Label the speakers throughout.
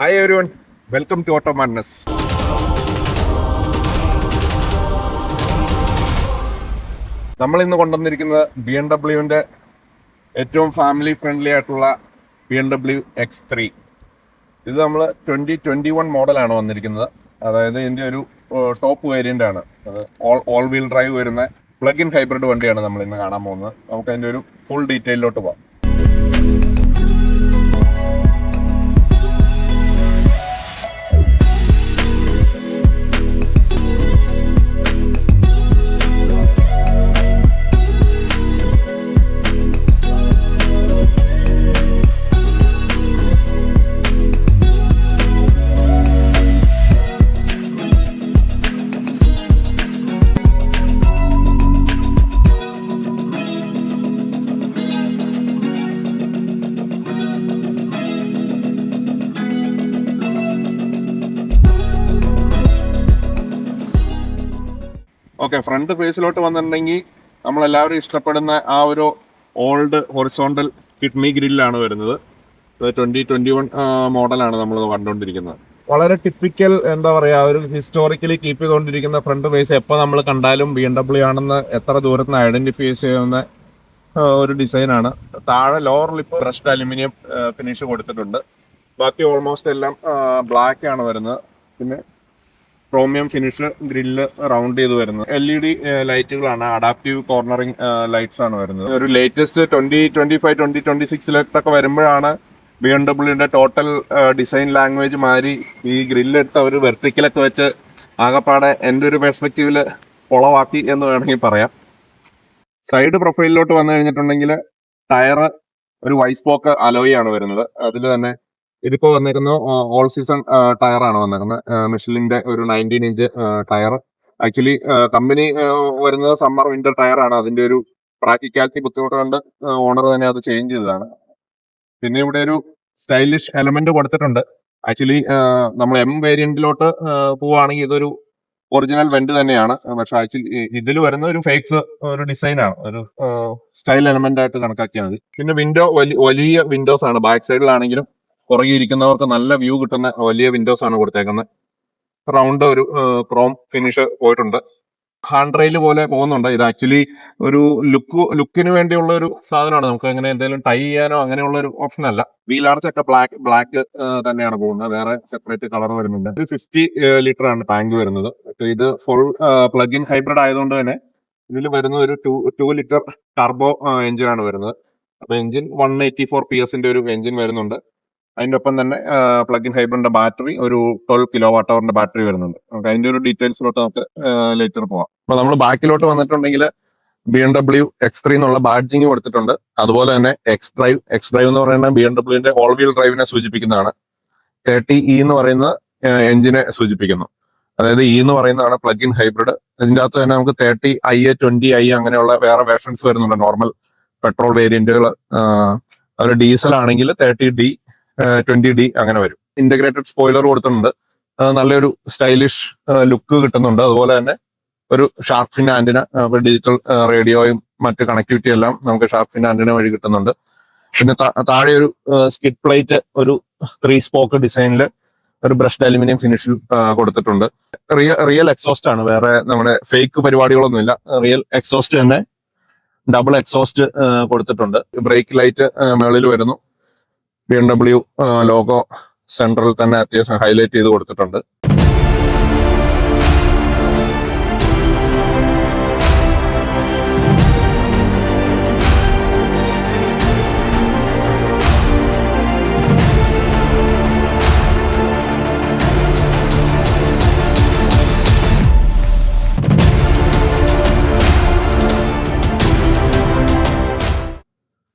Speaker 1: Hi everyone, welcome to auto madness. നമ്മൾ ഇന്ന് കൊണ്ടുവന്നിരിക്കുന്നത് BMW ഏറ്റവും ഫാമിലി ഫ്രണ്ട്ലി ആയിട്ടുള്ള BMW X3. ഇത് നമ്മൾ 2021 മോഡലാണ് വന്നിരിക്കുന്നത്. അതായത് ഇതിൻ്റെ ഒരു ടോപ്പ് വേരിയൻ്റ് ആണ്. അത് ഓൾ വീൽ ഡ്രൈവ് വരുന്ന പ്ലഗ് ഇൻ ഹൈബ്രിഡ് വണ്ടിയാണ് നമ്മൾ ഇന്ന് കാണാൻ പോകുന്നത്. നമുക്ക് അതിൻ്റെ ഒരു ഫുൾ ഡീറ്റെയിലോട്ട് പോകാം. ഓക്കെ, ഫ്രണ്ട് ഫേസിലോട്ട് വന്നിട്ടുണ്ടെങ്കിൽ നമ്മളെല്ലാവരും ഇഷ്ടപ്പെടുന്ന ആ ഒരു ഓൾഡ് ഹൊറിസോണ്ടൽ കിഡ്നി ഗ്രില്ലാണ് വരുന്നത്. 2021 മോഡലാണ് നമ്മൾ കണ്ടുകൊണ്ടിരിക്കുന്നത്. വളരെ ടിപ്പിക്കൽ, എന്താ പറയുക, ഒരു ഹിസ്റ്റോറിക്കലി കീപ്പ് ചെയ്തുകൊണ്ടിരിക്കുന്ന ഫ്രണ്ട് ഫേസ് എപ്പോൾ നമ്മൾ കണ്ടാലും BMW ആണെന്ന് എത്ര ദൂരത്ത് നിന്ന് ഐഡന്റിഫൈ ചെയ്യുന്ന ഒരു ഡിസൈനാണ്. താഴെ lower lip brushed aluminium finish കൊടുത്തിട്ടുണ്ട്. ബാക്കി ഓൾമോസ്റ്റ് എല്ലാം ബ്ലാക്ക് ആണ് വരുന്നത്. പിന്നെ ക്രോമിയം ഫിനിഷ് ഗ്രില്ല് റൗണ്ട് ചെയ്ത് വരുന്നത്. LED ലൈറ്റുകളാണ്, അഡാപ്റ്റീവ് കോർണറിംഗ് ലൈറ്റ്സ് ആണ് വരുന്നത്. ഒരു ലേറ്റസ്റ്റ് 2025 2026 വരുമ്പോഴാണ് BMW ടോട്ടൽ ഡിസൈൻ ലാംഗ്വേജ് മാറി ഈ ഗ്രില്ലെടുത്ത് അവർ വെർട്ടിക്കലൊക്കെ വെച്ച് ആകെപ്പാടെ എൻ്റെ ഒരു പെർസ്പെക്റ്റീവിൽ കുളവാക്കി എന്ന് വേണമെങ്കിൽ പറയാം. സൈഡ് പ്രൊഫൈലിലോട്ട് വന്നു കഴിഞ്ഞിട്ടുണ്ടെങ്കിൽ ടയർ ഒരു വൈസ്പോക്ക് അലോയി ആണ് വരുന്നത്. അതിൽ തന്നെ ഇതിപ്പോൾ വന്നിരിക്കുന്ന ഓൾ സീസൺ ടയറാണ് വന്നിരിക്കുന്നത്. മിഷലിന്റെ ഒരു 19 ഇഞ്ച് ടയർ. ആക്ച്വലി കമ്പനി വരുന്നത് സമ്മർ വിന്റർ ടയറാണ്. അതിന്റെ ഒരു പ്രാക്ടിക്കാലിറ്റി ബുദ്ധിമുട്ട് കൊണ്ട് ഓണർ തന്നെ അത് ചേഞ്ച് ചെയ്തതാണ്. പിന്നെ ഇവിടെ ഒരു സ്റ്റൈലിഷ് എലമെന്റ് കൊടുത്തിട്ടുണ്ട്. ആക്ച്വലി നമ്മൾ M വേരിയന്റിലോട്ട് പോവുകയാണെങ്കിൽ ഇതൊരു ഒറിജിനൽ വെന്റ് തന്നെയാണ്. പക്ഷെ ആക്ച്വലി ഇതിൽ വരുന്ന ഒരു ഫേക്ക് ഒരു ഡിസൈനാണ്, ഒരു സ്റ്റൈൽ എലമെന്റ് ആയിട്ട് കണക്കാക്കിയാൽ മതി. പിന്നെ വിൻഡോ വലിയ വിൻഡോസ് ആണ്. ബാക്ക് സൈഡിലാണെങ്കിലും പുറകെ ഇരിക്കുന്നവർക്ക് നല്ല വ്യൂ കിട്ടുന്ന വലിയ വിൻഡോസ് ആണ് കൊടുത്തേക്കുന്നത്. റൗണ്ട് ഒരു ക്രോം ഫിനിഷ് പോയിട്ടുണ്ട്. ഹാൻഡ് റെയിൽ പോലെ പോകുന്നുണ്ട്. ഇത് ആക്ച്വലി ഒരു ലുക്കിന് വേണ്ടിയുള്ള ഒരു സാധനമാണ്. നമുക്ക് അങ്ങനെ എന്തെങ്കിലും ടൈ ചെയ്യാനോ അങ്ങനെയുള്ള ഒരു ഓപ്ഷൻ അല്ല. വീൽ ആർച്ച് ഒക്കെ ബ്ലാക്ക് തന്നെയാണ് പോകുന്നത്. വേറെ സെപ്പറേറ്റ് കളർ വരുന്നുണ്ട്. ഇത് 50 ലിറ്റർ ആണ് ടാങ്ക് വരുന്നത്. ഇത് ഫുൾ പ്ലഗ് ഇൻ ഹൈബ്രിഡ് ആയതുകൊണ്ട് തന്നെ ഇതിൽ വരുന്ന ഒരു 2 ലിറ്റർ ടർബോ എഞ്ചിൻ ആണ് വരുന്നത്. അപ്പൊ എഞ്ചിൻ 184 PS ഒരു എഞ്ചിൻ വരുന്നുണ്ട്. അതിന്റെ ഒപ്പം തന്നെ പ്ലഗ് ഇൻ ഹൈബ്രിഡിന്റെ ബാറ്ററി ഒരു 12 kWh ബാറ്ററി വരുന്നുണ്ട്. നമുക്ക് അതിന്റെ ഒരു ഡീറ്റെയിൽസിലോട്ട് നമുക്ക് ലേറ്റർ പോവാം. അപ്പൊ നമ്മൾ ബാക്കിലോട്ട് വന്നിട്ടുണ്ടെങ്കിൽ BMW X3 എന്നുള്ള ബാഡ്ജിങ് കൊടുത്തിട്ടുണ്ട്. അതുപോലെ തന്നെ എക്സ് ഡ്രൈവ് എന്ന് പറയുന്ന BMW ഓൾ വീൽ ഡ്രൈവിനെ സൂചിപ്പിക്കുന്നതാണ്. 30E എന്ന് പറയുന്ന എഞ്ചിനെ സൂചിപ്പിക്കുന്നു. അതായത് E എന്ന് പറയുന്നതാണ് പ്ലഗ് ഇൻ ഹൈബ്രിഡ്. ഇതിന്റെ അകത്ത് തന്നെ നമുക്ക് 30i 20i അങ്ങനെയുള്ള വേറെ വേർഷൻസ് വരുന്നുണ്ട്. നോർമൽ പെട്രോൾ വേരിയന്റുകൾ. ഒരു ഡീസൽ ആണെങ്കിൽ 30D 20D അങ്ങനെ വരും. ഇന്റഗ്രേറ്റഡ് സ്പോയിലർ കൊടുത്തിട്ടുണ്ട്. നല്ലൊരു സ്റ്റൈലിഷ് ലുക്ക് കിട്ടുന്നുണ്ട്. അതുപോലെ തന്നെ ഒരു ഷാർക്ക് ഫിൻ ആന്റിന, ഡിജിറ്റൽ റേഡിയോയും മറ്റ് കണക്ടിവിറ്റി എല്ലാം നമുക്ക് ഷാർക്ക് ഫിൻ ആന്റിന വഴി കിട്ടുന്നുണ്ട്. പിന്നെ താഴെ ഒരു സ്കിഡ് പ്ലേറ്റ് ഒരു 3 സ്പോക്ക് ഡിസൈനിൽ ഒരു ബ്രഷ്ഡ് അലുമിനിയം ഫിനിഷിൽ കൊടുത്തിട്ടുണ്ട്. റിയൽ എക്സോസ്റ്റ് ആണ്, വേറെ നമ്മുടെ ഫേക്ക് പരിപാടികളൊന്നുമില്ല. റിയൽ എക്സോസ്റ്റ് തന്നെ ഡബിൾ എക്സോസ്റ്റ് കൊടുത്തിട്ടുണ്ട്. ബ്രേക്ക് ലൈറ്റ് മുകളിൽ വരുന്നു. BMW ലോഗോ സെൻട്രൽ തന്നെ അത്യാവശ്യം ഹൈലൈറ്റ് ചെയ്ത് കൊടുത്തിട്ടുണ്ട്.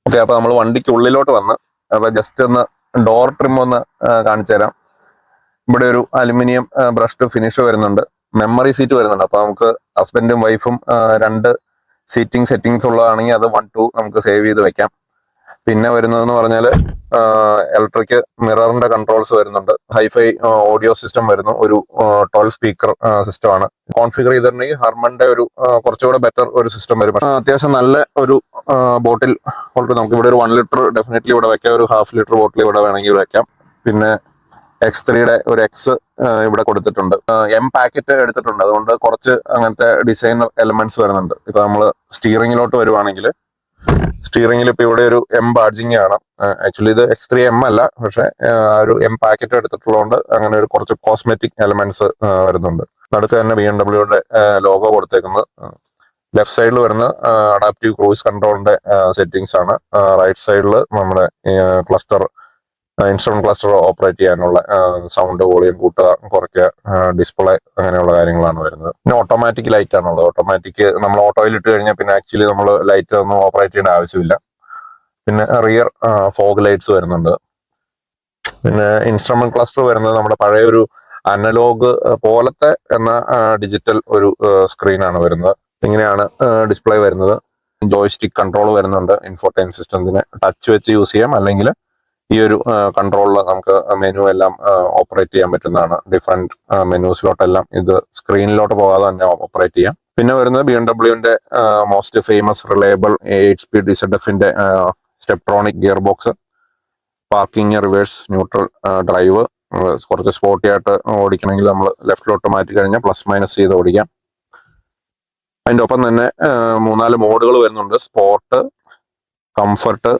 Speaker 1: ഓക്കെ, അപ്പൊ നമ്മൾ വണ്ടിക്ക് ഉള്ളിലോട്ട് വന്ന് അപ്പൊ ജസ്റ്റ് ഒന്ന് ഡോർ ട്രിം ഒന്ന് കാണിച്ചു തരാം. ഇവിടെ ഒരു അലുമിനിയം ബ്രഷ്ഡ് ഫിനിഷ് വരുന്നുണ്ട്. മെമ്മറി സീറ്റ് വരുന്നുണ്ട്. അപ്പൊ നമുക്ക് ഹസ്ബൻഡും വൈഫും 2 സീറ്റിംഗ് സെറ്റിംഗ്സ് ഉള്ളതാണെങ്കിൽ അത് 1 2 നമുക്ക് സേവ് ചെയ്ത് വെക്കാം. പിന്നെ വരുന്നതെന്ന് പറഞ്ഞാൽ ഇലക്ട്രിക് മിററിന്റെ കൺട്രോൾസ് വരുന്നുണ്ട്. ഹൈഫൈ ഓഡിയോ സിസ്റ്റം വരുന്നു. ഒരു 12 സ്പീക്കർ സിസ്റ്റമാണ്. കോൺഫിഗർ ചെയ്തിട്ടുണ്ടെങ്കിൽ ഹർമന്റെ ഒരു കുറച്ചുകൂടെ ബെറ്റർ ഒരു സിസ്റ്റം വരും. അത്യാവശ്യം നല്ല ഒരു ബോട്ടിൽ ഹോൾഡർ നമുക്ക് ഇവിടെ ഒരു 1 ലിറ്റർ ഡെഫിനറ്റ്ലി ഇവിടെ വെക്കാം. ഒരു 1/2 ലിറ്റർ ബോട്ടിൽ ഇവിടെ വേണമെങ്കിൽ വെക്കാം. പിന്നെ X3യുടെ ഒരു എക്സ് ഇവിടെ കൊടുത്തിട്ടുണ്ട്. എം പാക്കറ്റ് എടുത്തിട്ടുണ്ട്, അതുകൊണ്ട് കുറച്ച് അങ്ങനത്തെ ഡിസൈൻ എലമെന്റ്സ് വരുന്നുണ്ട്. ഇപ്പൊ നമ്മൾ സ്റ്റിയറിംഗിലോട്ട് വരുവാണെങ്കിൽ സ്റ്റിയറിംഗിൽ ഇപ്പൊ ഇവിടെ ഒരു എം ബാഡ്ജിങ് ആണ്. ആക്ച്വലി ഇത് X3 എം അല്ല, പക്ഷെ ഒരു എം പാക്കറ്റ് എടുത്തിട്ടുള്ളതുകൊണ്ട് അങ്ങനെ ഒരു കുറച്ച് കോസ്മെറ്റിക് എലമെന്റ്സ് വരുന്നുണ്ട്. നടുക്ക് തന്നെ BMW ലോഗോ കൊടുത്തേക്കുന്നത്. ലെഫ്റ്റ് സൈഡിൽ വരുന്ന അഡാപ്റ്റീവ് ക്രൂയിസ് കൺട്രോളിന്റെ സെറ്റിംഗ്സ് ആണ്. റൈറ്റ് സൈഡിൽ നമ്മുടെ ക്ലസ്റ്റർ ഇൻസ്ട്രുമെന്റ് ക്ലസ്റ്റർ ഓപ്പറേറ്റ് ചെയ്യാനുള്ള സൗണ്ട് വോളിയം കൂട്ടുക കുറയ്ക്കുക, ഡിസ്പ്ലേ, അങ്ങനെയുള്ള കാര്യങ്ങളാണ് വരുന്നത്. പിന്നെ ഓട്ടോമാറ്റിക് ലൈറ്റ് ആണുള്ളത്. ഓട്ടോമാറ്റിക് നമ്മൾ ഓട്ടോയിൽ ഇട്ട് കഴിഞ്ഞാൽ പിന്നെ ആക്ച്വലി നമ്മൾ ലൈറ്റ് ഒന്നും ഓപ്പറേറ്റ് ചെയ്യേണ്ട ആവശ്യമില്ല. പിന്നെ റിയർ ഫോഗ് ലൈറ്റ്സ് വരുന്നുണ്ട്. പിന്നെ ഇൻസ്ട്രുമെന്റ് ക്ലസ്റ്റർ വരുന്നത് നമ്മുടെ പഴയ ഒരു അനലോഗ് പോലത്തെ എന്ന ഡിജിറ്റൽ ഒരു സ്ക്രീനാണ് വരുന്നത്. ഇങ്ങനെയാണ് ഡിസ്പ്ലേ വരുന്നത്. ജോയ്സ്റ്റിക് കൺട്രോൾ വരുന്നുണ്ട്. ഇൻഫോടൈൻ സിസ്റ്റത്തിന് ടച്ച് വെച്ച് യൂസ് ചെയ്യാം, അല്ലെങ്കിൽ ഈ ഒരു കൺട്രോളിൽ നമുക്ക് മെനു എല്ലാം ഓപ്പറേറ്റ് ചെയ്യാൻ പറ്റുന്നതാണ്. ഡിഫറെന്റ് മെനൂസിലോട്ടെല്ലാം ഇത് സ്ക്രീനിലോട്ട് പോകാതെ തന്നെ ഓപ്പറേറ്റ് ചെയ്യാം. പിന്നെ വരുന്നത് BMW most famous reliable 8 speed ZF-ന്റെ Steptronic gear box, parking, reverse, neutral, drive. കുറച്ച് സ്പോർട്ടി ആയിട്ട് ഓടിക്കണമെങ്കിൽ നമ്മൾ ലെഫ്റ്റിലോട്ട് മാറ്റി കഴിഞ്ഞാൽ പ്ലസ് മൈനസ് ചെയ്ത് ഓടിക്കാം. അതിൻ്റെ ഒപ്പം തന്നെ 3-4 മോഡുകൾ വരുന്നുണ്ട്. സ്പോർട്ട്, കംഫർട്ട്,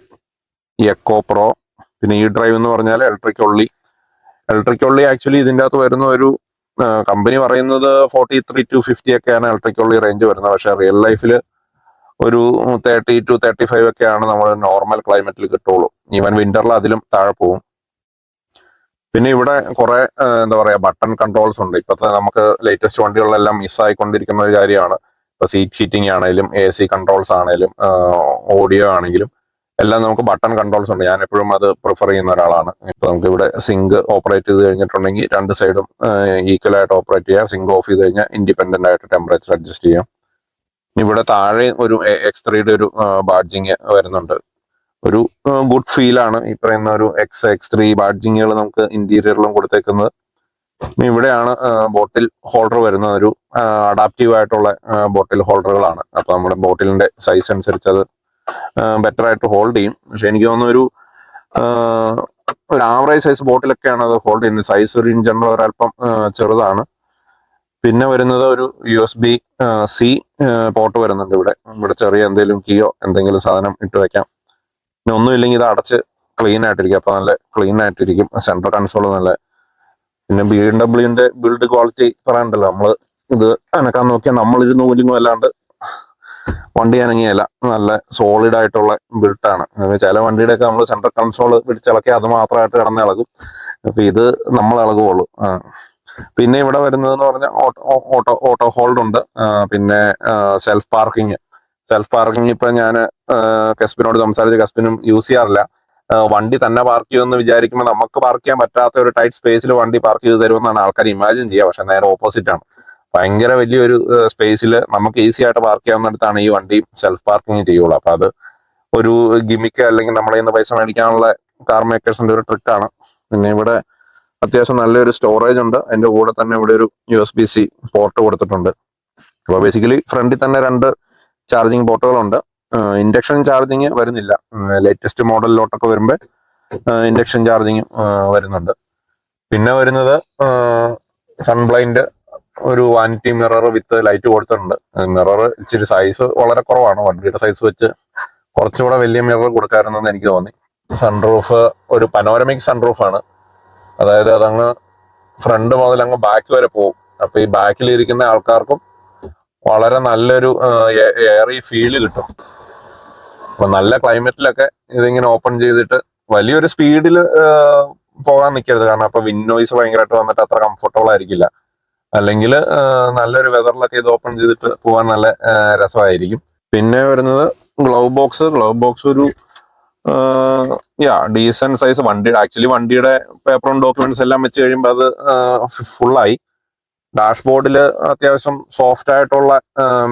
Speaker 1: എക്കോ പ്രോ, പിന്നെ ഈ ഡ്രൈവ് എന്ന് പറഞ്ഞാൽ ഇലക്ട്രിക് ഒള്ളി. ആക്ച്വലി ഇതിൻ്റെ അകത്ത് വരുന്ന ഒരു കമ്പനി പറയുന്നത് 43 to 50 ഒക്കെയാണ് ഇലക്ട്രിക് ഒള്ളി റേഞ്ച് വരുന്നത്. പക്ഷെ റിയൽ ലൈഫിൽ ഒരു 30 to 35 ഒക്കെയാണ് നമ്മൾ നോർമൽ ക്ലൈമറ്റിൽ കിട്ടുള്ളൂ. ഈവൻ വിന്ററിൽ അതിലും താഴെ പോകും. പിന്നെ ഇവിടെ കുറെ എന്താ പറയാ ബട്ടൺ കൺട്രോൾസ് ഉണ്ട്. ഇപ്പോഴത്തെ നമുക്ക് ലേറ്റസ്റ്റ് വണ്ടികളിലെല്ലാം മിസ്സായിക്കൊണ്ടിരിക്കുന്ന ഒരു കാര്യമാണ്. ഇപ്പൊ സീറ്റ് ഹീറ്റിംഗ് ആണെങ്കിലും AC കൺട്രോൾസ് ആണെങ്കിലും ഓഡിയോ ആണെങ്കിലും എല്ലാം നമുക്ക് ബട്ടൺ കൺട്രോൾസ് ഉണ്ട്. ഞാൻ എപ്പോഴും അത് പ്രിഫർ ചെയ്യുന്ന ഒരാളാണ്. ഇപ്പൊ നമുക്ക് ഇവിടെ സിങ്ക് ഓപ്പറേറ്റ് ചെയ്ത് കഴിഞ്ഞിട്ടുണ്ടെങ്കിൽ രണ്ട് സൈഡും ഈക്വൽ ആയിട്ട് ഓപ്പറേറ്റ് ചെയ്യാം. സിങ്ക് ഓഫ് ചെയ്ത് കഴിഞ്ഞാൽ ഇൻഡിപെൻഡന്റ് ആയിട്ട് ടെമ്പറേച്ചർ അഡ്ജസ്റ്റ് ചെയ്യാം. ഇവിടെ താഴെ ഒരു X3യുടെ ഒരു ബാഡ്ജിങ് വരുന്നുണ്ട്. ഒരു ഗുഡ് ഫീലാണ് ഈ പറയുന്ന ഒരു X3 ബാഡ്ജിങ്ങുകൾ നമുക്ക് ഇന്റീരിയറിലും കൊടുത്തേക്കുന്നത്. ഇവിടെയാണ് ബോട്ടിൽ ഹോൾഡർ വരുന്നത്. ഒരു അഡാപ്റ്റീവ് ആയിട്ടുള്ള ബോട്ടിൽ ഹോൾഡറുകളാണ്. അപ്പൊ നമ്മുടെ ബോട്ടിലിന്റെ സൈസ് അനുസരിച്ച് അത് ബെറ്റർ ആയിട്ട് ഹോൾഡ് ചെയ്യും. പക്ഷെ എനിക്ക് തോന്നുന്നു ഒരു ആവറേജ് സൈസ് ബോട്ടിലൊക്കെയാണ് അത് ഹോൾഡ് ചെയ്യുന്നത്. സൈസ് ഒരു ഇൻ ജനറൽ ഒരല്പം ചെറുതാണ്. പിന്നെ വരുന്നത് ഒരു USB-C പോർട്ട് വരുന്നുണ്ട്. ഇവിടെ ചെറിയ എന്തെങ്കിലും കീയോ എന്തെങ്കിലും സാധനം ഇട്ട് വെക്കാം. പിന്നെ ഒന്നുമില്ലെങ്കിൽ ഇത് അടച്ച് ക്ലീൻ ആയിട്ടിരിക്കും. അപ്പൊ നല്ല ക്ലീൻ ആയിട്ടിരിക്കും. സെൻട്രൽ കൺസോൾ നല്ല. പിന്നെ BMW-ന്റെ ബിൽഡ് ക്വാളിറ്റി പറയാനുണ്ടല്ലോ. നമ്മൾ ഇത് അനക്കാൻ നോക്കിയാൽ നമ്മളിരുന്ന് ഊലിങ്ങും അല്ലാണ്ട് വണ്ടി അനങ്ങിയല്ല. നല്ല സോളിഡ് ആയിട്ടുള്ള ബിൽട്ടാണ്. ചില വണ്ടിയുടെയൊക്കെ നമ്മൾ സെൻട്രൽ കൺസോൾ പിടിച്ചിളക്കി അത് മാത്രമായിട്ട് കിടന്ന് ഇളകും. അപ്പൊ ഇത് നമ്മൾ ഇളകുള്ളൂ. പിന്നെ ഇവിടെ വരുന്നതെന്ന് പറഞ്ഞാൽ ഓട്ടോ ഹോൾഡ് ഉണ്ട്. പിന്നെ സെൽഫ് പാർക്കിംഗ് ഇപ്പൊ ഞാൻ കസ്ബിനോട് സംസാരിച്ച് കസ്ബിനും യൂസ് ചെയ്യാറില്ല. വണ്ടി തന്നെ പാർക്ക് ചെയ്യുമെന്ന് വിചാരിക്കുമ്പോൾ നമുക്ക് പാർക്ക് ചെയ്യാൻ പറ്റാത്ത ഒരു ടൈറ്റ് സ്പേസിൽ വണ്ടി പാർക്ക് ചെയ്ത് തരുമെന്നാണ് ആൾക്കാർ ഇമാജിൻ ചെയ്യുക. പക്ഷെ നേരെ ഓപ്പോസിറ്റ് ആണ്. ഭയങ്കര വലിയൊരു സ്പേസിൽ നമുക്ക് ഈസി ആയിട്ട് പാർക്ക് ചെയ്യാവുന്നിടത്താണ് ഈ വണ്ടി സെൽഫ് പാർക്കിംഗ് ചെയ്യുള്ളൂ. അപ്പൊ അത് ഒരു ഗിമിക്ക് അല്ലെങ്കിൽ നമ്മളെ നിന്ന് പൈസ മേടിക്കാനുള്ള കാർ മേക്കേഴ്സിന്റെ ഒരു ട്രിക്കാണ്. പിന്നെ ഇവിടെ അത്യാവശ്യം നല്ലൊരു സ്റ്റോറേജ് ഉണ്ട്. അതിന്റെ കൂടെ തന്നെ ഇവിടെ ഒരു USB-C പോർട്ട് കൊടുത്തിട്ടുണ്ട്. അപ്പൊ ബേസിക്കലി ഫ്രണ്ടിൽ തന്നെ 2 ചാർജിങ് പോർട്ടുകളുണ്ട്. ഇൻഡക്ഷൻ ചാർജിങ് വരുന്നില്ല. ലേറ്റസ്റ്റ് മോഡലിലോട്ടൊക്കെ വരുമ്പോൾ ഇൻഡക്ഷൻ ചാർജിങ് വരുന്നുണ്ട്. പിന്നെ വരുന്നത് സൺബ്ലൈൻഡ് ഒരു വാനിറ്റി മിറർ വിത്ത് ലൈറ്റ് കൊടുത്തിട്ടുണ്ട്. മിറർ ഇച്ചിരി സൈസ് വളരെ കുറവാണ്. വണ്ടിയുടെ സൈസ് വെച്ച് കുറച്ചുകൂടെ വലിയ മിറർ കൊടുക്കാറുണ്ടെന്ന് എനിക്ക് തോന്നി. സൺറൂഫ് ഒരു പനോരമിക് സൺറൂഫാണ്. അതായത് അതങ്ങ് ഫ്രണ്ട് മുതൽ അങ്ങ് ബാക്ക് വരെ പോകും. അപ്പൊ ഈ ബാക്കിൽ ഇരിക്കുന്ന ആൾക്കാർക്കും വളരെ നല്ലൊരു എയറി ഫീല് കിട്ടും. അപ്പൊ നല്ല ക്ലൈമറ്റിലൊക്കെ ഇതിങ്ങനെ ഓപ്പൺ ചെയ്തിട്ട് വലിയൊരു സ്പീഡിൽ പോകാൻ നിൽക്കരുത്. കാരണം അപ്പൊ വിൻഡ് നോയ്സ് ഭയങ്കരമായിട്ട് വന്നിട്ട് അത്ര കംഫർട്ടബിൾ ആയിരിക്കില്ല. അല്ലെങ്കിൽ നല്ലൊരു വെതറിലൊക്കെ ഇത് ഓപ്പൺ ചെയ്തിട്ട് പോകാൻ നല്ല രസമായിരിക്കും. പിന്നെ വരുന്നത് ഗ്ലൗ ബോക്സ് ഒരു ഡീസന്റ് സൈസ്. വണ്ടിയുടെ പേപ്പറും ഡോക്യുമെന്റ്സ് എല്ലാം വെച്ച് കഴിയുമ്പോൾ അത് ഫുള്ളായി. ഡാഷ്ബോർഡിൽ അത്യാവശ്യം സോഫ്റ്റ് ആയിട്ടുള്ള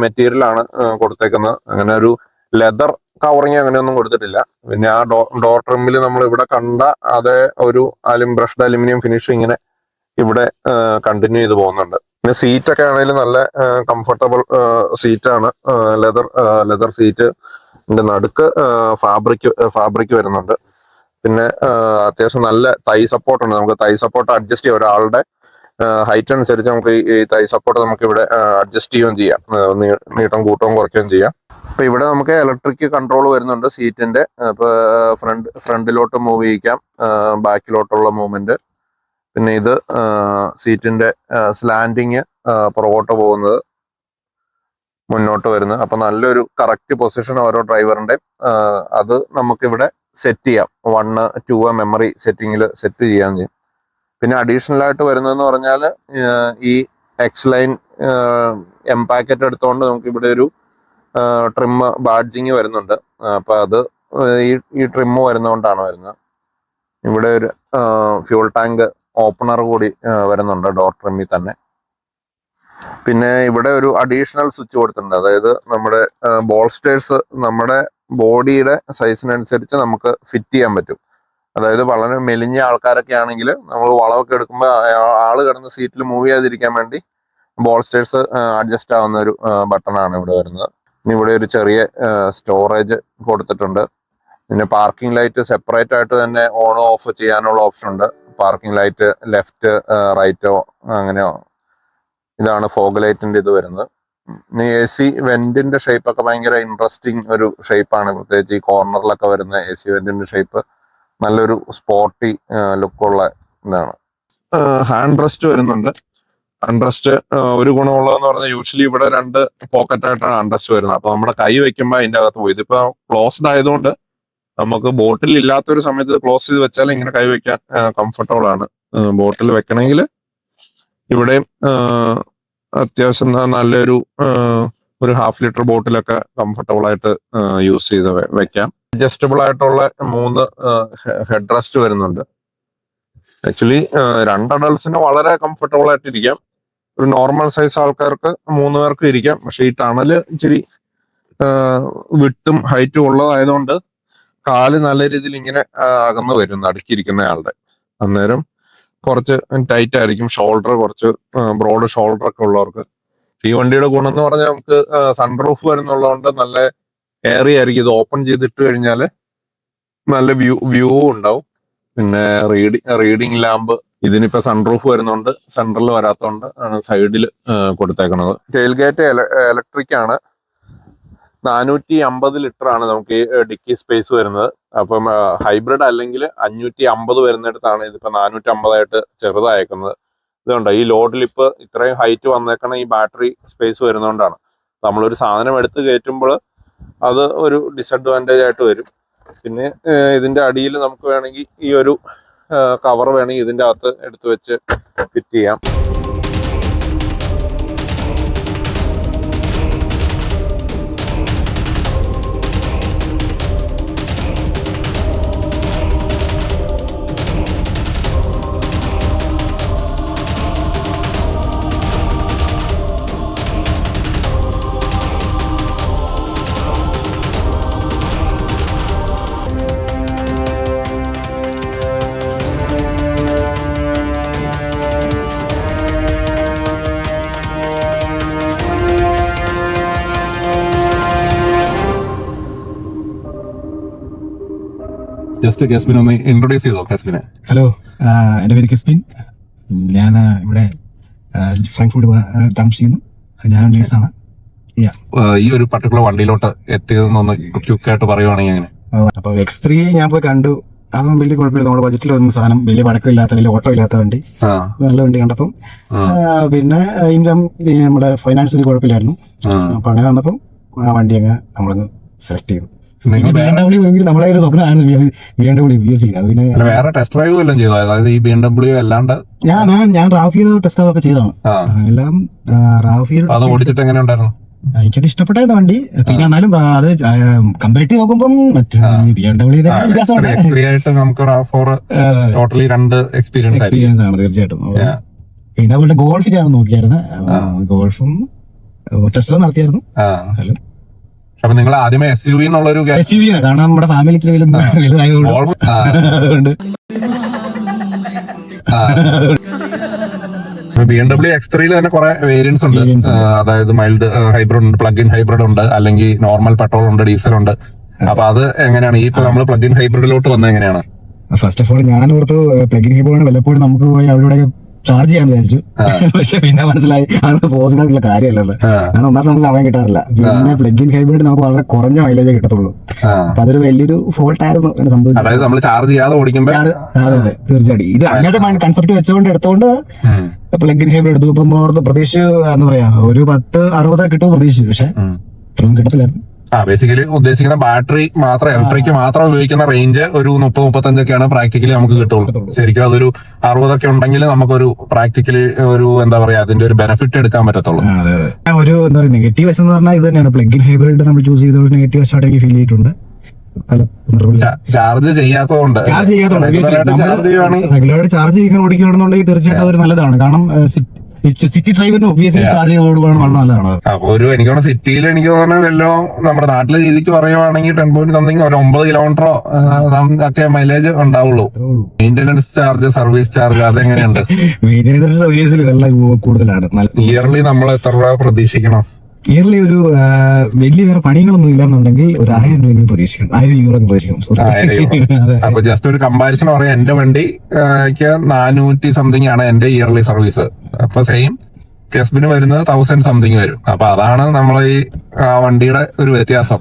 Speaker 1: മെറ്റീരിയൽ ആണ് കൊടുത്തേക്കുന്നത്. അങ്ങനെ ഒരു ലെതർ കവറിങ് അങ്ങനെയൊന്നും കൊടുത്തിട്ടില്ല. പിന്നെ ആ ഡോർ ട്രിമ്മിൽ നമ്മൾ ഇവിടെ കണ്ട അതേ ഒരു ബ്രഷ്ഡ് അലുമിനിയം ഫിനിഷ് ഇങ്ങനെ ഇവിടെ കണ്ടിന്യൂ ചെയ്ത് പോകുന്നുണ്ട്. പിന്നെ സീറ്റൊക്കെ ആണെങ്കിലും നല്ല കംഫർട്ടബിൾ സീറ്റാണ്. Leather seat. നടുക്ക് ഫാബ്രിക് വരുന്നുണ്ട്. പിന്നെ അത്യാവശ്യം നല്ല തൈ സപ്പോർട്ട് ഉണ്ട്. നമുക്ക് തൈ സപ്പോർട്ട് അഡ്ജസ്റ്റ് ചെയ്യാം. ഒരാളുടെ ഹൈറ്റ് അനുസരിച്ച് നമുക്ക് ഈ തൈ സപ്പോർട്ട് നമുക്ക് ഇവിടെ അഡ്ജസ്റ്റ് ചെയ്യുകയും ചെയ്യാം. നീട്ടം കൂട്ടവും കുറയ്ക്കുകയും ചെയ്യാം. അപ്പൊ ഇവിടെ നമുക്ക് ഇലക്ട്രിക് കൺട്രോൾ വരുന്നുണ്ട് സീറ്റിന്റെ. ഇപ്പൊ ഫ്രണ്ടിലോട്ട് മൂവ് ചെയ്യിക്കാം, ബാക്കിലോട്ടുള്ള മൂവ്മെന്റ്. പിന്നെ ഇത് സീറ്റിന്റെ സ്ലാൻഡിങ്, പുറകോട്ട് പോകുന്നത്, മുന്നോട്ട് വരുന്നത്. അപ്പൊ നല്ലൊരു കറക്റ്റ് പൊസിഷൻ ഓരോ ഡ്രൈവറിന്റെ അത് നമുക്കിവിടെ സെറ്റ് ചെയ്യാം. 1, 2 മെമ്മറി സെറ്റിങ്ങിൽ സെറ്റ് ചെയ്യാൻ ചെയ്യും. പിന്നെ അഡീഷണൽ ആയിട്ട് വരുന്നതെന്ന് പറഞ്ഞാൽ ഈ എക്സ് ലൈൻ എം പാക്കറ്റ് എടുത്തുകൊണ്ട് നമുക്ക് ഇവിടെ ഒരു ട്രിം ബാഡ്ജിങ് വരുന്നുണ്ട്. അപ്പൊ അത് ഈ ട്രിം വരുന്നതുകൊണ്ടാണ് വരുന്നത്. ഇവിടെ ഒരു ഫ്യൂൾ ടാങ്ക് ഓപ്പണർ കൂടി വരുന്നുണ്ട് ഡോർ ട്രിമ്മിൽ തന്നെ. പിന്നെ ഇവിടെ ഒരു അഡീഷണൽ സ്വിച്ച് കൊടുത്തിട്ടുണ്ട്. അതായത് നമ്മുടെ ബോൾസ്റ്റേഴ്സ് നമ്മുടെ ബോഡിയുടെ സൈസിനനുസരിച്ച് നമുക്ക് ഫിറ്റ് ചെയ്യാൻ പറ്റും. അതായത് വളരെ മെലിഞ്ഞ ആൾക്കാരൊക്കെ ആണെങ്കിൽ നമ്മൾ വളവൊക്കെ എടുക്കുമ്പോൾ ആള് കിടന്ന് സീറ്റിൽ മൂവ് ചെയ്യാതിരിക്കാൻ വേണ്ടി ബോൾസ്റ്റേഴ്സ് അഡ്ജസ്റ്റ് ആവുന്ന ഒരു ബട്ടണാണ് ഇവിടെ വരുന്നത്. ഇനി ഇവിടെ ഒരു ചെറിയ സ്റ്റോറേജ് കൊടുത്തിട്ടുണ്ട്. പിന്നെ പാർക്കിംഗ് ലൈറ്റ് സെപ്പറേറ്റ് ആയിട്ട് തന്നെ ഓണോ ഓഫ് ചെയ്യാനുള്ള ഓപ്ഷൻ ഉണ്ട്. പാർക്കിംഗ് ലൈറ്റ് ലെഫ്റ്റ് റൈറ്റോ അങ്ങനെയോ. ഇതാണ് ഫോഗ് ലൈറ്റിന്റെ ഇത് വരുന്നത്. ഇനി AC വെന്റിന്റെ ഷേപ്പ് ഒക്കെ ഭയങ്കര ഇൻട്രസ്റ്റിംഗ് ഒരു ഷേപ്പാണ്. പ്രത്യേകിച്ച് ഈ കോർണറിലൊക്കെ വരുന്ന AC വെന്റിന്റെ ഷേപ്പ് നല്ലൊരു സ്പോർട്ടി ലുക്കുള്ള ഇതാണ്. ഹാൻഡ് റെസ്റ്റ് വരുന്നുണ്ട്. ഹാൻഡ് റെസ്റ്റ് ഒരു ഗുണമുള്ളതെന്ന് പറഞ്ഞാൽ യൂഷ്വലി ഇവിടെ 2 പോക്കറ്റ് ആയിട്ടാണ് ഹാൻഡ് റെസ്റ്റ് വരുന്നത്. അപ്പൊ നമ്മുടെ കൈ വെക്കുമ്പോൾ അതിന്റെ അകത്ത് പോയി. ഇതിപ്പോ ക്ലോസ്ഡ് ആയതുകൊണ്ട് നമുക്ക് ബോട്ടിൽ ഇല്ലാത്തൊരു സമയത്ത് ക്ലോസ് ചെയ്ത് വെച്ചാൽ ഇങ്ങനെ കൈ വെക്കാൻ കംഫർട്ടബിൾ ആണ്. ബോട്ടിൽ വെക്കണമെങ്കിൽ ഇവിടെയും അത്യാവശ്യം നല്ലൊരു ഒരു 1/2 ലിറ്റർ ബോട്ടിലൊക്കെ കംഫർട്ടബിൾ ആയിട്ട് യൂസ് ചെയ്ത് വെക്കാം. അഡ്ജസ്റ്റബിൾ ആയിട്ടുള്ള 3 ഹെഡ് റെസ്റ്റ് വരുന്നുണ്ട്. ആക്ച്വലി 2 അഡൾട്ട്സിന് വളരെ കംഫർട്ടബിൾ ആയിട്ട് ഇരിക്കാം. ഒരു നോർമൽ സൈസ് ആൾക്കാർക്ക് 3 പേർക്ക് ഇരിക്കാം. പക്ഷെ ഈ ടണല് ഇച്ചിരി വിട്ടും ഹൈറ്റും ഉള്ളതായതുകൊണ്ട് കാല് നല്ല രീതിയിൽ ഇങ്ങനെ അകന്നു വരും അടുക്കിയിരിക്കുന്ന ആളുടെ. അന്നേരം കുറച്ച് ടൈറ്റ് ആയിരിക്കും. ഷോൾഡർ കുറച്ച് ബ്രോഡ് ഷോൾഡർ ഒക്കെ ഉള്ളവർക്ക്. ഈ വണ്ടിയുടെ ഗുണം എന്ന് പറഞ്ഞാൽ നമുക്ക് സൺറൂഫ് വരുന്നുള്ളതുകൊണ്ട് നല്ല എയറി ആയിരിക്കും. ഇത് ഓപ്പൺ ചെയ്തിട്ട് കഴിഞ്ഞാൽ നല്ല വ്യൂ ഉണ്ടാവും. പിന്നെ റീഡിങ് ലാമ്പ്, ഇതിനിപ്പോ സൺറൂഫ് വരുന്നുണ്ട്, സെൻട്രൽ വരാത്തതുകൊണ്ട് ആണ് സൈഡിൽ കൊടുത്തേക്കുന്നത്. ടെയിൽ ഗേറ്റ് ഇലക്ട്രിക് ആണ്. 450 ലിറ്റർ ആണ് നമുക്ക് ഈ ഡിക്കി സ്പേസ് വരുന്നത്. അപ്പം ഹൈബ്രിഡ് അല്ലെങ്കിൽ 550 വരുന്നിടത്താണ് ഇതിപ്പോ 450 ആയിട്ട് ചെറുതായേക്കുന്നത്. ഇതുണ്ട് ഈ ലോഡിൽ ഇപ്പൊ ഇത്രയും ഹൈറ്റ് വന്നേക്കണ ഈ ബാറ്ററി സ്പേസ് വരുന്നതുകൊണ്ടാണ്. നമ്മളൊരു സാധനം എടുത്ത് കയറ്റുമ്പോൾ അത് ഒരു ഡിസഡ്വാൻറ്റേജ് ആയിട്ട് വരും. പിന്നെ ഇതിന്റെ അടിയിൽ നമുക്ക് വേണമെങ്കിൽ ഈ ഒരു കവർ വേണമെങ്കിൽ ഇതിന്റെ അകത്ത് എടുത്തു വെച്ച് ഫിറ്റ് ചെയ്യാം. ജസ്റ്റ് കെസ്മിൻ ഒന്ന് ഇൻട്രൊഡ്യൂസ് ചെയ്തോ കെസ്മിനെ.
Speaker 2: ഹലോ, എൻ്റെ പേര് കെസ്മിൻ. ഞാൻ ഇവിടെ ഫ്രാങ്ക്ഫർട്ട് താമസിക്കുന്നു. ഞാൻ നേഴ്സാണ്.
Speaker 1: ഈ ഒരു പർട്ടിക്കുലർ വണ്ടിയിലോട്ട് എത്തിയതെന്നൊന്ന് ക്വിക്കായിട്ട് പറയുവാണെങ്കിൽ എങ്ങനെ?
Speaker 2: അപ്പോൾ X3 ഞാൻ പോയി കണ്ടു. അപ്പം വലിയ കുഴപ്പമില്ല. നമ്മുടെ ബജറ്റിൽ വരുന്ന സാധനം, വലിയ പടക്കമില്ലാത്ത, വലിയ ഓട്ടോ ഇല്ലാത്ത വണ്ടി, നല്ല വണ്ടി കണ്ടപ്പം പിന്നെ ഇൻകം നമ്മുടെ ഫൈനാൻസിൽ കുഴപ്പമില്ലായിരുന്നു. അപ്പൊ അങ്ങനെ വന്നപ്പം ആ വണ്ടി അങ്ങ് നമ്മളൊന്ന് സെലക്ട് ചെയ്തു. നമ്മളെ ഒരു സ്വപ്നമായിരുന്നു BMW VS. അതിന്
Speaker 1: വേറെ ടെസ്റ്റ് ഡ്രൈവ് എല്ലാം ചെയ്തു. അതായത് ഈ BMW അല്ലാണ്ട്
Speaker 2: ഞാൻ റാഫിയർ ടെസ്റ്റ് ഒക്കെ ചെയ്താണ്. എല്ലാം റാഫിയർ
Speaker 1: ഓടിച്ചിട്ട് എങ്ങനെ ഉണ്ടായിരുന്നു?
Speaker 2: എനിക്കത് ഇഷ്ടപ്പെട്ടായിരുന്നു വണ്ടി. പിന്നെ എന്നാലും അത് കമ്പയർ ചെയ്ത് നോക്കുമ്പം മറ്റേ BMW എക്സ്പീരിയൻസ് ആണ് തീർച്ചയായിട്ടും. പിന്നെ അതുപോലെ ഗോൾഫ് ഞാൻ നോക്കിയായിരുന്നു. ഗോൾഫും ടെസ്റ്റ് നടത്തിയായിരുന്നു.
Speaker 1: അപ്പൊ നിങ്ങൾ ആദ്യമേ SUV എന്നുള്ളൊരു
Speaker 2: കാരണം നമ്മുടെ ഫാമിലിക്ക് വലുതായതുകൊണ്ട് അതുകൊണ്ട്
Speaker 1: BMW X3 തന്നെ കുറെ വേരിയൻസ് ഉണ്ട്. അതായത് മൈൽഡ് ഹൈബ്രിഡ് ഉണ്ട്, പ്ലഗ് ഇൻ ഹൈബ്രിഡ് ഉണ്ട്, അല്ലെങ്കിൽ നോർമൽ പെട്രോൾ ഉണ്ട്, ഡീസൽ ഉണ്ട്. അപ്പൊ അത് എങ്ങനെയാണ് ഈ നമ്മൾ പ്ലഗ് ഇൻ ഹൈബ്രിഡിലോട്ട് വന്നത് എങ്ങനെയാണ്?
Speaker 2: ഫസ്റ്റ് ഓഫ് ഓൾ ഞാൻ ഓർത്തു പ്ലഗിൻ ഹൈബ്രിഡ് വല്ലപ്പോഴും നമുക്ക് പോയി അവിടെ ചാർജ് ചെയ്യാൻ വിചാരിച്ചു. പക്ഷെ പിന്നെ മനസ്സിലായി അത് പോസിബിൾ ആയിട്ടുള്ള കാര്യമല്ലല്ലോ. കാരണം ഒന്നാമത് നമുക്ക് സമയം കിട്ടാറില്ല. പിന്നെ പ്ലഗിൻ ഹൈബ്രിഡ് നമുക്ക് വളരെ കുറഞ്ഞ മൈലേജേ കിട്ടത്തുള്ളൂ. അപ്പൊ അതൊരു വലിയൊരു ഫോൾട്ട് ആയിരുന്നു സംഭവിച്ചത്. അതെ അതെ തീർച്ചയായിട്ടും. ഇത് അങ്ങനത്തെ കൺസെപ്റ്റ് വെച്ചുകൊണ്ട് എടുത്തോണ്ട് പ്ലഗിൻ ഹൈബ്രിഡ് എടുത്തു. ഇപ്പം പ്രതീക്ഷ എന്താ പറയാ ഒരു 10-60 കിട്ടും പ്രതീക്ഷിച്ചു. പക്ഷെ ഇത്രയൊന്നും കിട്ടത്തില്ലായിരുന്നു.
Speaker 3: ബേസിക്കലി ഉദ്ദേശിക്കുന്ന ബാറ്ററി മാത്രം, ഇലക്ട്രിക് മാത്രം ഉപയോഗിക്കുന്ന റേഞ്ച് ഒരു 30-35 പ്രാക്ടിക്കലി നമുക്ക് കിട്ടുള്ളൂ. ശരിക്കും അതൊരു 60 ഉണ്ടെങ്കിൽ നമുക്കൊരു പ്രാക്ടിക്കലി ഒരു എന്താ പറയാ അതിന്റെ ഒരു ബെനിഫിറ്റ് എടുക്കാൻ പറ്റത്തുള്ളൂ.
Speaker 2: ഒരു എന്താ പറയുക നെഗറ്റീവ് വശം എന്ന് പറഞ്ഞാൽ ഇത് തന്നെയാണ്. പ്ലഗിൻ ഹൈബ്രിഡ് നമ്മൾ ചൂസ് ചെയ്ത ഒരു നെഗറ്റീവ് വശമായിട്ട് എനിക്ക് ഫീൽ ചെയ്തിട്ടുണ്ട്.
Speaker 3: ചാർജ് ചെയ്യാത്തതുകൊണ്ട്
Speaker 2: റെഗുലറായിട്ട് ചാർജ് ചെയ്യാൻ ഓടിക്കുകയാണെന്നുണ്ടെങ്കിൽ തീർച്ചയായിട്ടും അതൊരു നല്ലതാണ്. കാരണം സിറ്റി ഡ്രൈവറിന് ഒബ്വിയസ്ലി ചാർജ് ഓടുകയാണ് വളരെ നല്ലതാണ്.
Speaker 3: അപ്പൊ ഒരു എനിക്ക് തോന്നുന്നു സിറ്റിയിൽ എനിക്ക് തോന്നുന്നത് വല്ലോ നമ്മുടെ നാട്ടിലെ രീതിക്ക് പറയുവാണെങ്കിൽ 10 പോയിന്റ് സംതിങ് ഒരു 9 കിലോമീറ്ററോ ഒക്കെ മൈലേജ് ഉണ്ടാവുള്ളൂ. മെയിന്റനൻസ് ചാർജ്, സർവീസ് ചാർജ് അതെങ്ങനെയുണ്ട്?
Speaker 2: മെയിന്റനൻസ് ഒബ്വിയസ്ലി നല്ല കൂടുതലാണ്.
Speaker 3: ഇയർലി നമ്മൾ എത്ര രൂപ പ്രതീക്ഷിക്കണം?
Speaker 2: ഇയർലി ഒരു വലിയ വേറെ പണികളൊന്നും ഇല്ലാന്നുണ്ടെങ്കിൽ ഒരു 1000 രൂപ പ്രതീക്ഷിക്കണം. 1000 യൂറോ പ്രതീക്ഷിക്കണം.
Speaker 3: അപ്പൊ ജസ്റ്റ് ഒരു കമ്പാരിസൺ പറയാം, എന്റെ വണ്ടി 400 സംതിങ് ആണ് എന്റെ ഇയർലി സർവീസ്. അപ്പൊ സെയിം കെസ്ബിന് വരുന്നത് 1000 സംതിങ് വരും. അപ്പൊ അതാണ് നമ്മളെ ഈ വണ്ടിയുടെ ഒരു വ്യത്യാസം.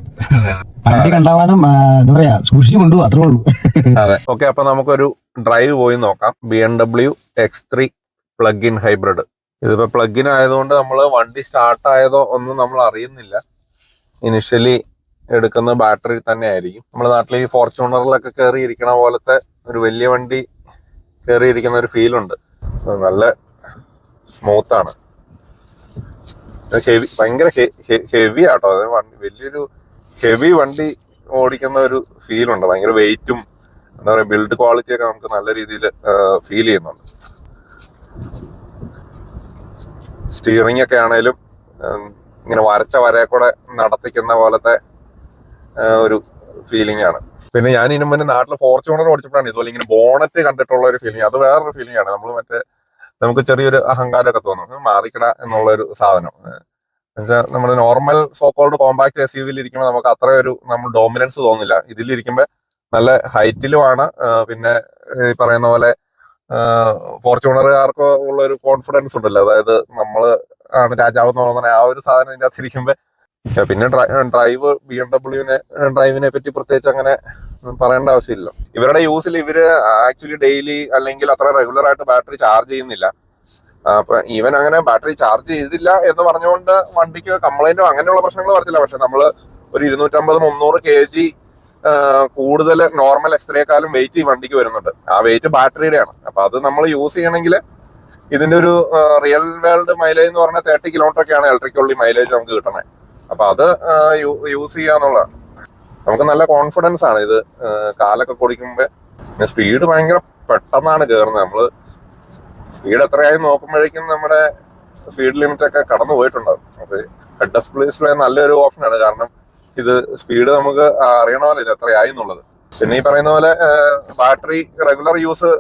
Speaker 2: വണ്ടി കണ്ടാവാനും എന്താ പറയാ സൂക്ഷിച്ചു കൊണ്ടുപോകും, അത്രേ ഉള്ളൂ.
Speaker 3: അതെ. ഓക്കെ, അപ്പൊ നമുക്കൊരു ഡ്രൈവ് പോയി നോക്കാം. BMW X3 plug-in hybrid. ഇതിപ്പോ പ്ലഗ്-ഇൻ ആയതുകൊണ്ട് നമ്മൾ വണ്ടി സ്റ്റാർട്ട് ആയതോ ഒന്നും നമ്മൾ അറിയുന്നില്ല. ഇനിഷ്യലി എടുക്കുന്ന ബാറ്ററി തന്നെ ആയിരിക്കും. നമ്മുടെ നാട്ടിൽ ഈ ഫോർച്യൂണറിലൊക്കെ കയറിയിരിക്കണ പോലത്തെ ഒരു വലിയ വണ്ടി കയറിയിരിക്കുന്ന ഒരു ഫീലുണ്ട്. നല്ല സ്മൂത്ത് ആണ്, ഹെവി, ഭയങ്കര ഹെവി ആട്ടോ. അത് വലിയൊരു ഹെവി വണ്ടി ഓടിക്കുന്ന ഒരു ഫീലുണ്ട്. ഭയങ്കര വെയിറ്റും എന്താ പറയുക ബിൽഡ് ക്വാളിറ്റി ഒക്കെ നമുക്ക് നല്ല രീതിയിൽ ഫീൽ ചെയ്യുന്നുണ്ട്. സ്റ്റിയറിംഗ് ഒക്കെ ആണേലും ഇങ്ങനെ വരച്ച വരയെ കൂടെ നടത്തിക്കുന്ന പോലത്തെ ഒരു ഫീലിംഗ് ആണ്. പിന്നെ ഞാൻ ഇതിനു മുന്നേ നാട്ടിൽ ഫോർച്യൂണർ ഓടിച്ചപ്പോഴാണ് ഇതുപോലെ ഇങ്ങനെ ബോണറ്റ് കണ്ടിട്ടുള്ള ഒരു ഫീലിംഗ്. അത് വേറൊരു ഫീലിംഗ് ആണ്. നമ്മൾ നമുക്ക് ചെറിയൊരു അഹങ്കാരമൊക്കെ തോന്നും, മാറിക്കട എന്നുള്ള ഒരു സാധനം. എന്നുവെച്ചാൽ നമ്മൾ നോർമൽ സോക്കോൾഡ് കോമ്പാക്ട് SUV ഇരിക്കുമ്പോൾ നമുക്ക് അത്ര ഒരു നമ്മൾ ഡോമിനൻസ് തോന്നില്ല. ഇതിലിരിക്കുമ്പോൾ നല്ല ഹൈറ്റിലുമാണ്. പിന്നെ ഈ പറയുന്ന പോലെ ഫോർച്യൂണറുകാർക്ക് ഉള്ള ഒരു കോൺഫിഡൻസ് ഉണ്ടല്ലോ, അതായത് നമ്മള് ആണ് രാജാവ് എന്ന് തോന്നുന്ന ആ ഒരു സാധനം ഇതിന്റെ അകത്തിരിക്കുമ്പോ. പിന്നെ ഡ്രൈവിനെ പറ്റി പ്രത്യേകിച്ച് അങ്ങനെ പറയേണ്ട ആവശ്യമില്ല. ഇവരുടെ യൂസിൽ ഇവര് ആക്ച്വലി ഡെയിലി അല്ലെങ്കിൽ അത്ര റെഗുലർ ആയിട്ട് ബാറ്ററി ചാർജ് ചെയ്യുന്നില്ല. അപ്പൊ ഈവൻ അങ്ങനെ ബാറ്ററി ചാർജ് ചെയ്തില്ല എന്ന് പറഞ്ഞുകൊണ്ട് വണ്ടിക്ക് കംപ്ലൈന്റോ അങ്ങനെയുള്ള പ്രശ്നങ്ങൾ വരത്തില്ല. പക്ഷെ നമ്മള് ഒരു 250-300 kg കൂടുതൽ നോർമൽ X3യേക്കാളും വെയിറ്റ് ഈ വണ്ടിക്ക് വരുന്നുണ്ട്. ആ വെയിറ്റ് ബാറ്ററിയുടെ ആണ്. അപ്പൊ അത് നമ്മൾ യൂസ് ചെയ്യണമെങ്കിൽ ഇതിന്റെ ഒരു റിയൽ വേൾഡ് മൈലേജ് എന്ന് പറഞ്ഞാൽ 30 കിലോമീറ്റർ ഒക്കെയാണ് ഇലക്ട്രിക് ഉള്ളി മൈലേജ് നമുക്ക് കിട്ടണേ. അപ്പൊ അത് യൂസ് ചെയ്യാന്നുള്ളതാണ്. നമുക്ക് നല്ല കോൺഫിഡൻസ് ആണ് ഇത് കാലൊക്കെ കൊടുക്കുമ്പോ. സ്പീഡ് ഭയങ്കര പെട്ടെന്നാണ് കയറുന്നത്. നമ്മള് സ്പീഡ് എത്രയായി നോക്കുമ്പോഴേക്കും നമ്മുടെ സ്പീഡ് ലിമിറ്റ് ഒക്കെ കടന്നു പോയിട്ടുണ്ടാവും. അപ്പൊ ഹെഡ് ഡിസ്പ്ലേ നല്ലൊരു ഓപ്ഷനാണ്. കാരണം ഇത് സ്പീഡ് നമുക്ക് അറിയണമല്ലോ ഇത് എത്രയായി എന്നുള്ളത്. പിന്നെ ഈ പറയുന്ന പോലെ ബാറ്ററി റെഗുലർ യൂസ്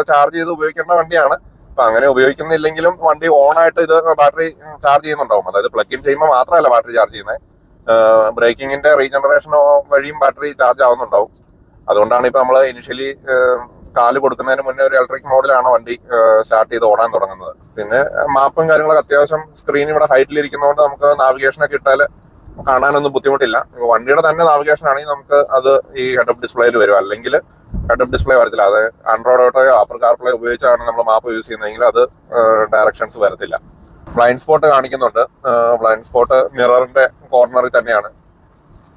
Speaker 3: ചാർജ് ചെയ്ത് ഉപയോഗിക്കേണ്ട വണ്ടിയാണ്. അപ്പൊ അങ്ങനെ ഉപയോഗിക്കുന്നില്ലെങ്കിലും വണ്ടി ഓൺ ആയിട്ട് ഇത് ബാറ്ററി ചാർജ് ചെയ്യുന്നുണ്ടാവും. അതായത് പ്ലഗ് ഇൻ ചെയ്യുമ്പോൾ മാത്രമല്ല ബാറ്ററി ചാർജ് ചെയ്യുന്നത്, ബ്രേക്കിങ്ങിന്റെ റീജനറേഷനോ വഴിയും ബാറ്ററി ചാർജ് ആവുന്നുണ്ടാവും. അതുകൊണ്ടാണ് ഇപ്പൊ നമ്മൾ ഇനിഷ്യലി കാല് കൊടുക്കുന്നതിന് മുന്നേ ഒരു ഇലക്ട്രിക് മോഡിലാണ് വണ്ടി സ്റ്റാർട്ട് ചെയ്ത് ഓടാൻ തുടങ്ങുന്നത്. പിന്നെ മാപ്പും കാര്യങ്ങളൊക്കെ അത്യാവശ്യം സ്ക്രീൻ ഇവിടെ ഹൈറ്റിൽ ഇരിക്കുന്നതുകൊണ്ട് നമുക്ക് നാവിഗേഷനൊക്കെ ഇട്ടാൽ കാണാനൊന്നും ബുദ്ധിമുട്ടില്ല. വണ്ടിയുടെ തന്നെ നാവിഗേഷൻ ആണെങ്കിൽ നമുക്ക് അത് ഈ ഹെഡ് അപ്പ് ഡിസ്പ്ലേയിൽ വരും. അല്ലെങ്കിൽ ഹെഡ് അപ്പ് ഡിസ്പ്ലേ വരത്തില്ല. അത് ആൻഡ്രോയിഡ് ഓട്ടോയോ ആപ്പിൾ കാർപ്ലേ ഉപയോഗിച്ചാണ് നമ്മൾ മാപ്പ് യൂസ് ചെയ്യുന്നതെങ്കിൽ അത് ഡയറക്ഷൻസ് വരത്തില്ല. ബ്ലൈൻഡ് സ്പോട്ട് കാണിക്കുന്നുണ്ട്. ബ്ലൈൻഡ് സ്പോട്ട് മിററിന്റെ കോർണറിൽ തന്നെയാണ്.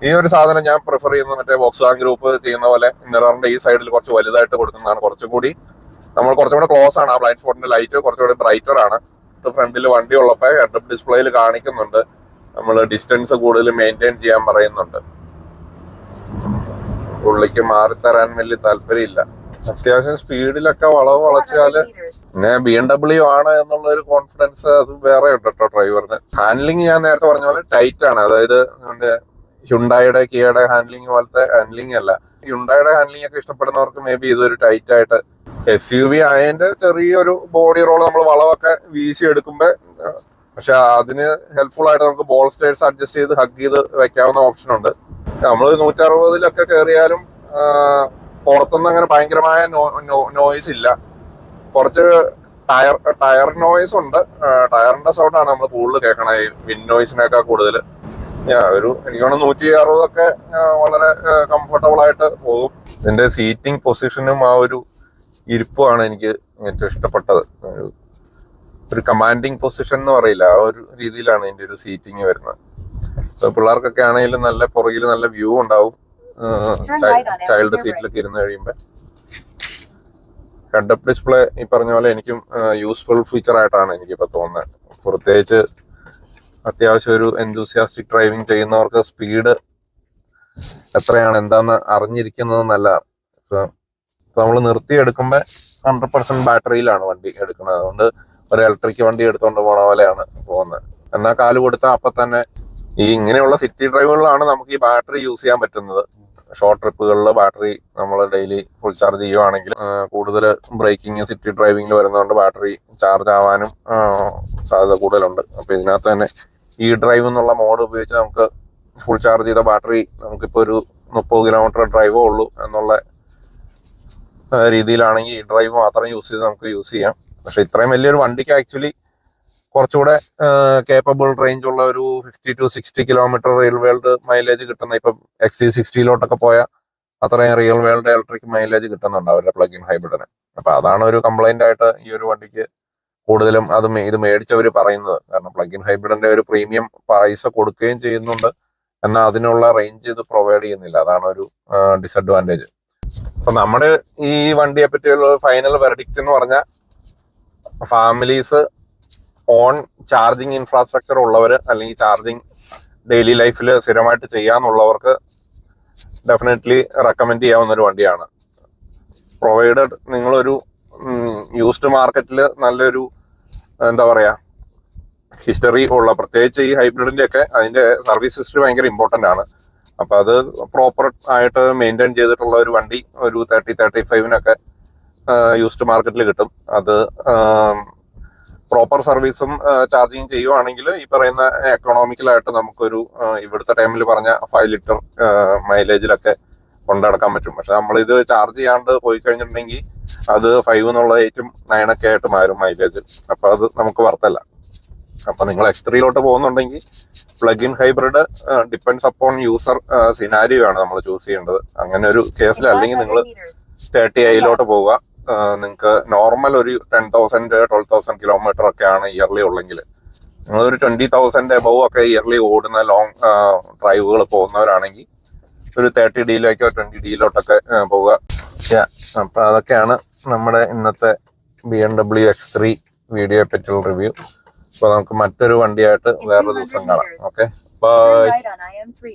Speaker 3: ഈ ഒരു സാധനം ഞാൻ പ്രിഫർ ചെയ്യുന്നത് മറ്റേ വോക്സ്വാഗൺ ഗ്രൂപ്പ് ചെയ്യുന്ന പോലെ മിററിന്റെ ഈ സൈഡിൽ കുറച്ച് വലുതായിട്ട് കൊടുക്കുന്നതാണ്. കുറച്ചുകൂടി നമ്മൾ കുറച്ചുകൂടെ ക്ലോസ് ആണ്. ആ ബ്ലൈൻഡ് സ്പോട്ടിന്റെ ലൈറ്റ് കുറച്ചുകൂടി ബ്രൈറ്റർ ആണ്. ഫ്രണ്ടിൽ വണ്ടി ഉള്ളപ്പോൾ ഹെഡ് അപ്പ് ഡിസ്പ്ലേയിൽ കാണിക്കുന്നുണ്ട്. നമ്മൾ ഡിസ്റ്റൻസ് കൂടുതൽ മെയിൻറ്റെയിൻ ചെയ്യാൻ പറയുന്നുണ്ട്. പുള്ളിക്ക് മാറിത്തരാൻ വലിയ താല്പര്യമില്ല. അത്യാവശ്യം സ്പീഡിലൊക്കെ വളച്ചാല് പിന്നെ BMW ആണ് എന്നുള്ള ഒരു കോൺഫിഡൻസ് അത് വേറെ ഉണ്ട് കേട്ടോ ഡ്രൈവറിന്. ഹാൻഡ്ലിങ് ഞാൻ നേരത്തെ പറഞ്ഞ പോലെ ടൈറ്റ് ആണ്. അതായത് ഹ്യുണ്ടായുടെ കിയയുടെ ഹാൻഡ്ലിങ് പോലത്തെ ഹാൻഡ്ലിങ് അല്ല. ഹ്യുണ്ടായുടെ ഹാൻഡ്ലിങ് ഒക്കെ ഇഷ്ടപ്പെടുന്നവർക്ക് മേ ബി ഇതൊരു ടൈറ്റ് ആയിട്ട് SUV ആയതിന്റെ ചെറിയൊരു ബോഡി റോൾ നമ്മൾ വളവൊക്കെ വീശി എടുക്കുമ്പോ, പക്ഷെ അതിന് ഹെൽപ്ഫുൾ ആയിട്ട് നമുക്ക് ബോൾ സ്റ്റേഴ്സ് അഡ്ജസ്റ്റ് ചെയ്ത് ഹഗ് ചെയ്ത് വെക്കാവുന്ന ഓപ്ഷൻ ഉണ്ട്. നമ്മൾ 160-ലൊക്കെ കയറിയാലും പുറത്തുനിന്ന് അങ്ങനെ ഭയങ്കരമായ നോയ്സ് ഇല്ല. കുറച്ച് ടയർ നോയ്സ് ഉണ്ട്. ടയറിന്റെ സൗണ്ടാണ് നമ്മൾ കൂടുതൽ കേൾക്കണത്, ഈ വിൻഡ് നോയ്സിനേക്കാൾ കൂടുതൽ. എനിക്ക് തോന്നുന്നു 160 വളരെ കംഫർട്ടബിൾ ആയിട്ട് പോകും. ഇതിന്റെ സീറ്റിംഗ് പൊസിഷനും ആ ഒരു ഇരിപ്പുമാണ് എനിക്ക് ഏറ്റവും ഇഷ്ടപ്പെട്ടത്. ഒരു കമാൻഡിങ് പൊസിഷൻ എന്ന് പറയില്ല, ആ ഒരു രീതിയിലാണ് ഇതിന്റെ ഒരു സീറ്റിംഗ് വരുന്നത്. പിള്ളേർക്കൊക്കെ ആണെങ്കിലും നല്ല പുറകിൽ നല്ല വ്യൂ ഉണ്ടാവും ചൈൽഡ് സീറ്റിലൊക്കെ ഇരുന്ന് കഴിയുമ്പോൾ. ഹെഡ് അപ്പ് ഡിസ്പ്ലേ ഈ പറഞ്ഞ പോലെ എനിക്കും യൂസ്ഫുൾ ഫീച്ചർ ആയിട്ടാണ് എനിക്കിപ്പോൾ തോന്നുന്നത്. പ്രത്യേകിച്ച് അത്യാവശ്യം ഒരു എന്തൂസിയാസ്റ്റിക് ഡ്രൈവിംഗ് ചെയ്യുന്നവർക്ക് സ്പീഡ് എത്രയാണ് എന്താന്ന് അറിഞ്ഞിരിക്കുന്നത് നല്ലതാണ്. ഇപ്പൊ നമ്മൾ നിർത്തിയെടുക്കുമ്പോൾ 100% ബാറ്ററിയിലാണ് വണ്ടി എടുക്കുന്നത്. അതുകൊണ്ട് ഒരു ഇലക്ട്രിക് വണ്ടി എടുത്തുകൊണ്ട് പോണ പോലെയാണ് പോകുന്നത്. എന്നാൽ കാല് കൊടുത്താൽ അപ്പം തന്നെ ഈ ഇങ്ങനെയുള്ള സിറ്റി ഡ്രൈവുകളിലാണ് നമുക്ക് ഈ ബാറ്ററി യൂസ് ചെയ്യാൻ പറ്റുന്നത്. ഷോർട്ട് ട്രിപ്പുകളിൽ ബാറ്ററി നമ്മൾ ഡെയിലി ഫുൾ ചാർജ് ചെയ്യുവാണെങ്കിൽ കൂടുതൽ ബ്രേക്കിംഗ് സിറ്റി ഡ്രൈവിംഗിൽ വരുന്നതുകൊണ്ട് ബാറ്ററി ചാർജ് ആവാനും സാധ്യത കൂടുതലുണ്ട്. അപ്പോൾ ഇതിനകത്ത് തന്നെ ഈ ഡ്രൈവ് എന്നുള്ള മോഡ് ഉപയോഗിച്ച് നമുക്ക് ഫുൾ ചാർജ് ചെയ്ത ബാറ്ററി നമുക്കിപ്പോൾ ഒരു 30 കിലോമീറ്റർ ഡ്രൈവേ ഉള്ളൂ എന്നുള്ള രീതിയിലാണെങ്കിൽ ഈ ഡ്രൈവ് മാത്രം യൂസ് ചെയ്ത് നമുക്ക് യൂസ് ചെയ്യാം. പക്ഷെ ഇത്രയും വലിയൊരു വണ്ടിക്ക് ആക്ച്വലി കുറച്ചുകൂടെ കേപ്പബിൾ റേഞ്ച് ഉള്ള ഒരു 50 to 60 kilometre real world mileage കിട്ടുന്ന, ഇപ്പം XC60 പോയാൽ അത്രയും റിയൽ വേൾഡ് ഇലക്ട്രിക് മൈലേജ് കിട്ടുന്നുണ്ട് അവരുടെ പ്ലഗ് ഇൻ ഹൈബ്രിഡിന്. അപ്പൊ അതാണ് ഒരു കംപ്ലൈന്റ് ആയിട്ട് ഈ ഒരു വണ്ടിക്ക് കൂടുതലും ഇത് മേടിച്ചവർ പറയുന്നത്. കാരണം പ്ലഗ് ഇൻ ഹൈബ്രിഡിന്റെ ഒരു പ്രീമിയം പൈസ കൊടുക്കുകയും ചെയ്യുന്നുണ്ട്, എന്നാൽ അതിനുള്ള റേഞ്ച് ഇത് പ്രൊവൈഡ് ചെയ്യുന്നില്ല. അതാണ് ഒരു ഡിസഡ്വാൻറ്റേജ്. അപ്പൊ നമ്മുടെ ഈ വണ്ടിയെ പറ്റിയുള്ള ഫൈനൽ വെർഡിക്റ്റ് എന്ന് പറഞ്ഞാൽ, ഫാമിലീസ് ഓൺ ചാർജിങ് ഇൻഫ്രാസ്ട്രക്ചർ ഉള്ളവർ അല്ലെങ്കിൽ ചാർജിങ് ഡെയിലി ലൈഫിൽ സ്ഥിരമായിട്ട് ചെയ്യാന്നുള്ളവർക്ക് ഡെഫിനറ്റ്ലി റെക്കമെൻഡ് ചെയ്യാവുന്ന ഒരു വണ്ടിയാണ്. പ്രൊവൈഡഡ് നിങ്ങളൊരു യൂസ്ഡ് മാർക്കറ്റിൽ നല്ലൊരു എന്താ പറയാ ഹിസ്റ്ററി ഉള്ള, പ്രത്യേകിച്ച് ഈ ഹൈബ്രിഡിന്റെ ഒക്കെ അതിന്റെ സർവീസ് ഹിസ്റ്ററി ഭയങ്കര ഇമ്പോർട്ടന്റ് ആണ്. അപ്പൊ അത് പ്രോപ്പർ ആയിട്ട് മെയിൻറ്റെയിൻ ചെയ്തിട്ടുള്ള ഒരു വണ്ടി ഒരു 30-35 യൂസ്ഡ് മാർക്കറ്റിൽ കിട്ടും. അത് പ്രോപ്പർ സർവീസും ചാർജിങ് ചെയ്യുവാണെങ്കിൽ ഈ പറയുന്ന എക്കണോമിക്കലായിട്ട് നമുക്കൊരു ഇവിടുത്തെ ടൈമിൽ പറഞ്ഞ 5 ലിറ്റർ മൈലേജിലൊക്കെ കൊണ്ടുനടക്കാൻ പറ്റും. പക്ഷെ നമ്മളിത് ചാർജ് ചെയ്യാണ്ട് പോയി കഴിഞ്ഞിട്ടുണ്ടെങ്കിൽ അത് 5 എന്നുള്ള 8, 9 ആയിട്ട് മാറും മൈലേജ്. അപ്പൊ അത് നമുക്ക് വർത്തല്ല. അപ്പൊ നിങ്ങൾ X3 പോകുന്നുണ്ടെങ്കിൽ plug in hybrid depends upon user scenario ആണ് നമ്മൾ ചൂസ് ചെയ്യേണ്ടത്. അങ്ങനെ ഒരു കേസിൽ അല്ലെങ്കിൽ നിങ്ങൾ 30i പോവുക. നിങ്ങൾക്ക് നോർമൽ ഒരു 10,000-12,000 കിലോമീറ്റർ ഒക്കെയാണ് ഇയർലി ഉള്ളെങ്കിൽ, നിങ്ങളൊരു 20,000 എബവ് ഒക്കെ ഇയർലി ഓടുന്ന ലോങ് ഡ്രൈവുകൾ പോകുന്നവരാണെങ്കിൽ ഒരു 30D 20D പോവുക. അപ്പൊ അതൊക്കെയാണ് നമ്മുടെ ഇന്നത്തെ BMW X3 വീഡിയോയെ പറ്റിയുള്ള റിവ്യൂ. അപ്പൊ നമുക്ക് മറ്റൊരു വണ്ടിയായിട്ട് വേറൊരു ദിവസം കാണാം. Okay, by.